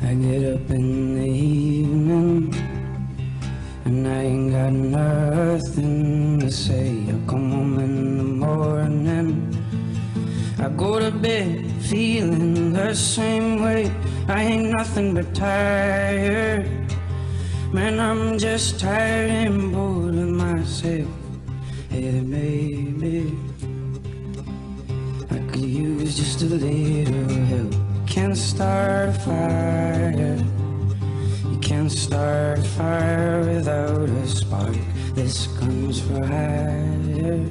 I get up in the evening and I ain't got nothing to say. I come home in the morning, I go to bed feeling the same way. I ain't nothing but tired. Man, I'm just tired and bored with myself. Hey baby, I could use just a little help. Can't start a fire. You can't start a fire without a spark. This comes for hire,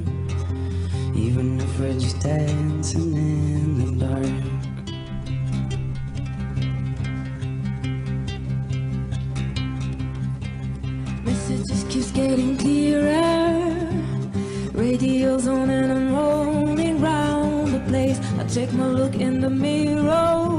even if we're just dancing in the dark. Messages keeps getting clearer. Radio's on and I'm rolling round the place. I take my look in the mirror.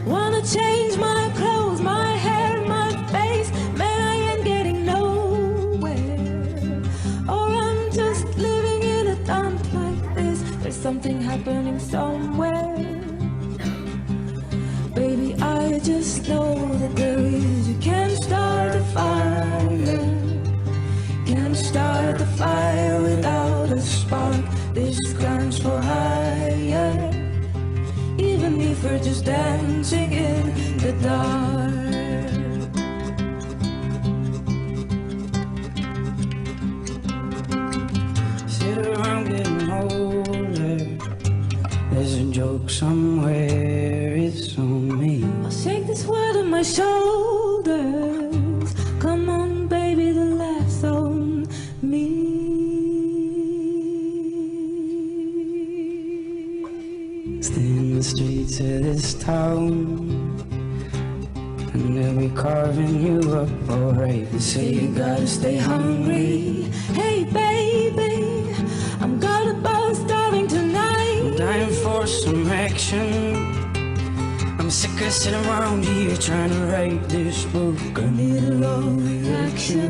Wanna change my clothes, my hair, my face. Man, I ain't getting nowhere. Or I'm just living in a dump like this. There's something happening somewhere. Baby, I just know that there is. You can't start a fire. Can't start the fire without a spark. This climbs for higher, even if we're just dancing in the dark. Sit around getting older. There's a joke somewhere, it's on me. I'll shake this world on my shoulders. Come on, baby, the laugh's on me. Stay in the streets of this town, and they'll be carving you up alright. They say you gotta stay hungry. Hey, baby, I'm gonna buzz starving tonight. I'm dying for some action. I'm sick of sitting around here trying to write this book. I need a love reaction.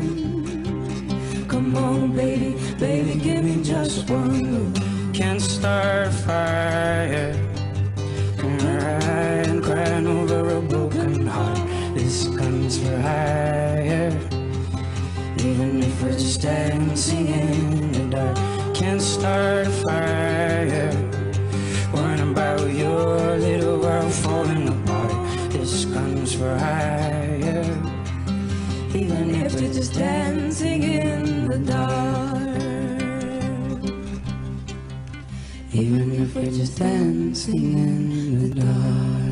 Come on, baby, baby, give me just one look. Can't start a fire, and crying over a broken heart. This comes for higher, even if we're just dancing in the dark. Can't start a fire, worrying about your little world falling apart. This comes for higher, even if we're just dancing in the dark. Even if we're just dancing in the dark.